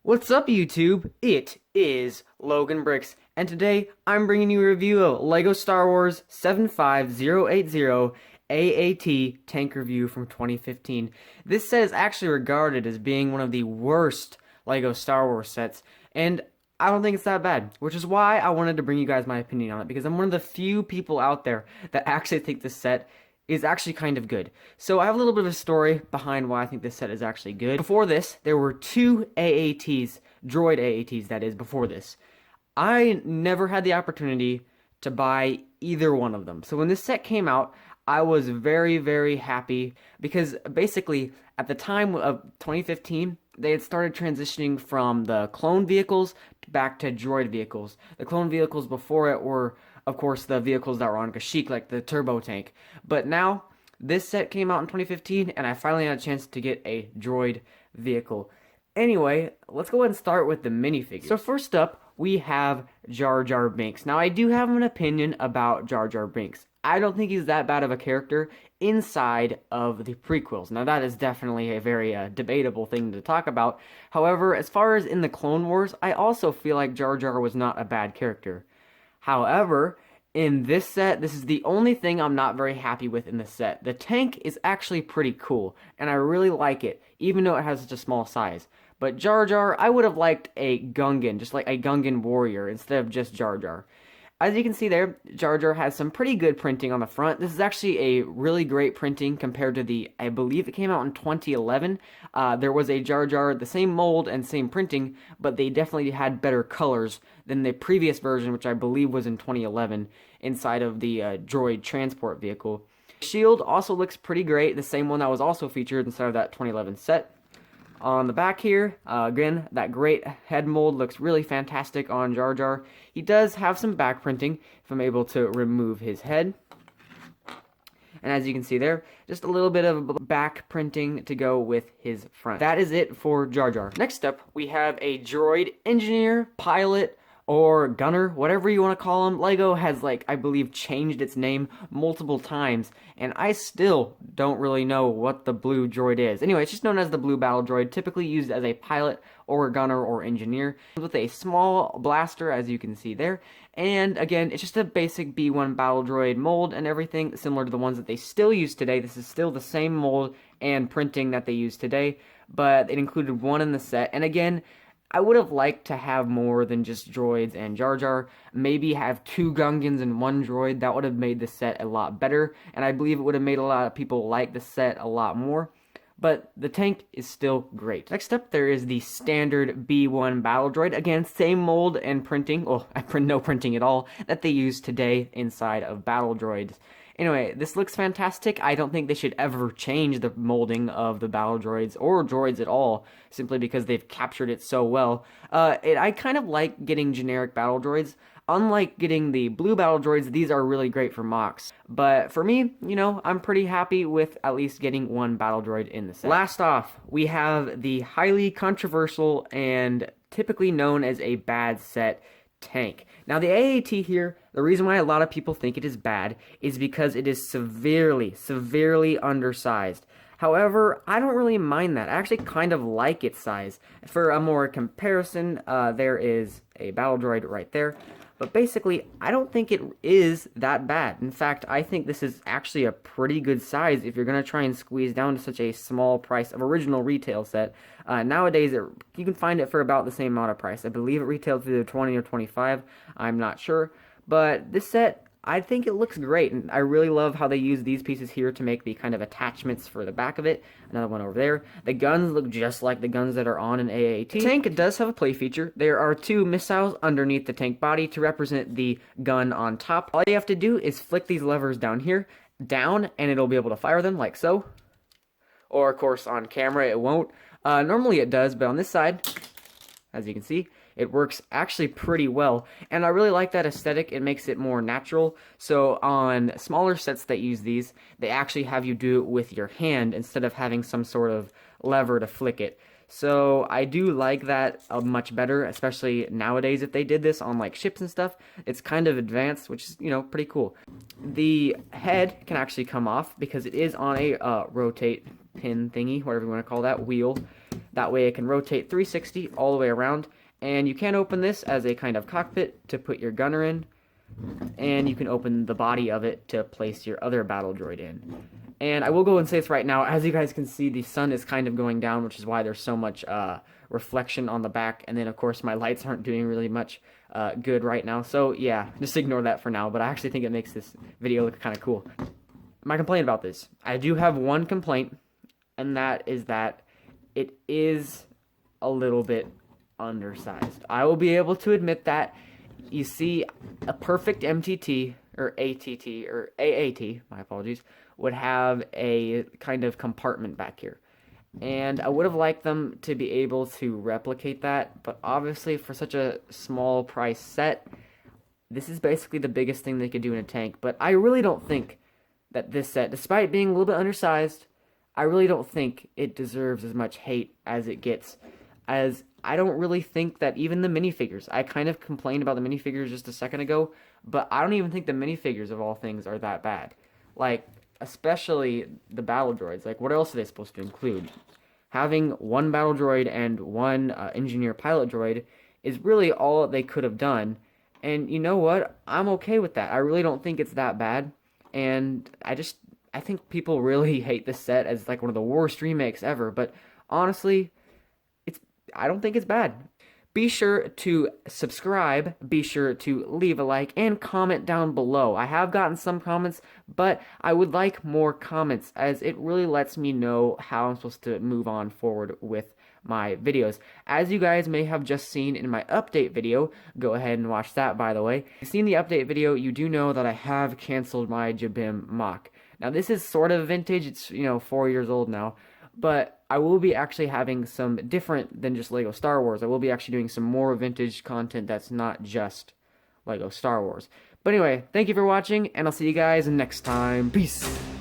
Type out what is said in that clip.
What's up, YouTube? It is Logan Bricks, and today I'm bringing you a review of LEGO Star Wars 75080 AAT Tank review from 2015. This set is actually regarded as being one of the worst LEGO Star Wars sets, and I don't think it's that bad, which is why I wanted to bring you guys my opinion on it, because I'm one of the few people out there that actually think this set is actually kind of good. So I have a little bit of a story behind why I think this set is actually good. Before this, there were two AATs, Droid AATs that is, before this. I never had the opportunity to buy either one of them. So when this set came out, I was very, very happy because basically at the time of 2015, they had started transitioning from the clone vehicles back to droid vehicles. The clone vehicles before it were, of course, the vehicles that were on Kashyyyk, like the turbo tank. But now, this set came out in 2015, and I finally had a chance to get a droid vehicle. Anyway, let's go ahead and start with the minifigures. So first up, we have Jar Binks. Now, I do have an opinion about Jar Binks. I don't think he's that bad of a character inside of the prequels. Now, that is definitely a very debatable thing to talk about. However, as far as in the Clone Wars, I also feel like Jar Jar was not a bad character. However, in this set, this is the only thing I'm not very happy with in the set. The tank is actually pretty cool, and I really like it, even though it has such a small size. But Jar Jar, I would have liked a Gungan, just like a Gungan warrior, instead of just Jar Jar. As you can see there, Jar Jar has some pretty good printing on the front. This is actually a really great printing compared to the, I believe it came out in 2011. There was a Jar Jar, the same mold and same printing, but they definitely had better colors than the previous version, which I believe was in 2011, inside of the droid transport vehicle. Shield also looks pretty great, the same one that was also featured inside of that 2011 set. On the back here, again, that great head mold looks really fantastic on Jar Jar. He does have some back printing, if I'm able to remove his head. And as you can see there, just a little bit of back printing to go with his front. That is it for Jar Jar. Next up, we have a droid engineer, pilot, or gunner, whatever you want to call him. LEGO has, I believe, changed its name multiple times, and I still don't really know what the blue droid is. Anyway, it's just known as the blue battle droid, typically used as a pilot or gunner or engineer, with a small blaster, as you can see there. And again, it's just a basic B1 battle droid mold and everything, similar to the ones that they still use today. This is still the same mold and printing that they use today, but it included one in the set. And again, I would have liked to have more than just droids and Jar Jar. Maybe have two Gungans and one droid. That would have made the set a lot better, and I believe it would have made a lot of people like the set a lot more. But the tank is still great. Next up, there is the standard B1 battle droid. Again, same mold and printing, well, no printing at all, that they use today inside of battle droids. Anyway, this looks fantastic. I don't think they should ever change the molding of the battle droids or droids at all, simply because they've captured it so well. I kind of like getting generic battle droids. Unlike getting the blue battle droids, these are really great for MOCs. But for me, I'm pretty happy with at least getting one battle droid in the set. Last off, we have the highly controversial and typically known as a bad set tank. Now, the AAT here, the reason why a lot of people think it is bad is because it is severely undersized. However, I don't really mind that. I actually kind of like its size. For a more comparison, there is a battle droid right there. But basically, I don't think it is that bad. In fact, I think this is actually a pretty good size if you're going to try and squeeze down to such a small price of original retail set. Nowadays, you can find it for about the same amount of price. I believe it retails for either 20 or 25. I'm not sure. But this set, I think it looks great, and I really love how they use these pieces here to make the kind of attachments for the back of it. Another one over there. The guns look just like the guns that are on an AAT. The tank does have a play feature. There are two missiles underneath the tank body to represent the gun on top. All you have to do is flick these levers down here, and it'll be able to fire them like so. Or, of course, on camera it won't. Normally it does, but on this side, as you can see, it works actually pretty well, and I really like that aesthetic. It makes it more natural. So on smaller sets that use these, they actually have you do it with your hand instead of having some sort of lever to flick it. So I do like that much better, especially nowadays if they did this on ships and stuff. It's kind of advanced, which is, pretty cool. The head can actually come off because it is on a rotate pin thingy, whatever you want to call that, wheel. That way it can rotate 360 all the way around. And you can open this as a kind of cockpit to put your gunner in. And you can open the body of it to place your other battle droid in. And I will go and say this right now, as you guys can see, the sun is kind of going down, which is why there's so much reflection on the back. And then, of course, my lights aren't doing really much good right now. So, yeah, just ignore that for now. But I actually think it makes this video look kind of cool. My complaint about this, I do have one complaint, and that is that it is a little bit undersized. I will be able to admit that. You see, a perfect MTT, or ATT, or AAT, my apologies, would have a kind of compartment back here. And I would have liked them to be able to replicate that, but obviously for such a small price set, this is basically the biggest thing they could do in a tank. But I really don't think that this set, despite being a little bit undersized, I really don't think it deserves as much hate as it gets. As I don't really think that even the minifigures, I kind of complained about the minifigures just a second ago, but I don't even think the minifigures of all things are that bad. Like, especially the battle droids. Like, what else are they supposed to include? Having one battle droid and one engineer pilot droid is really all they could have done. And you know what? I'm okay with that. I really don't think it's that bad. And I think people really hate this set as like one of the worst remakes ever. But honestly, I don't think it's bad. Be sure to subscribe, be sure to leave a like, and comment down below. I have gotten some comments, but I would like more comments, as it really lets me know how I'm supposed to move on forward with my videos. As you guys may have just seen in my update video, go ahead and watch that, by the way. If you've seen the update video, you do know that I have canceled my Jabiim MOC. Now, this is sort of vintage. It's, 4 years old now. But I will be actually having some different than just LEGO Star Wars. I will be actually doing some more vintage content that's not just LEGO Star Wars. But anyway, thank you for watching, and I'll see you guys next time. Peace!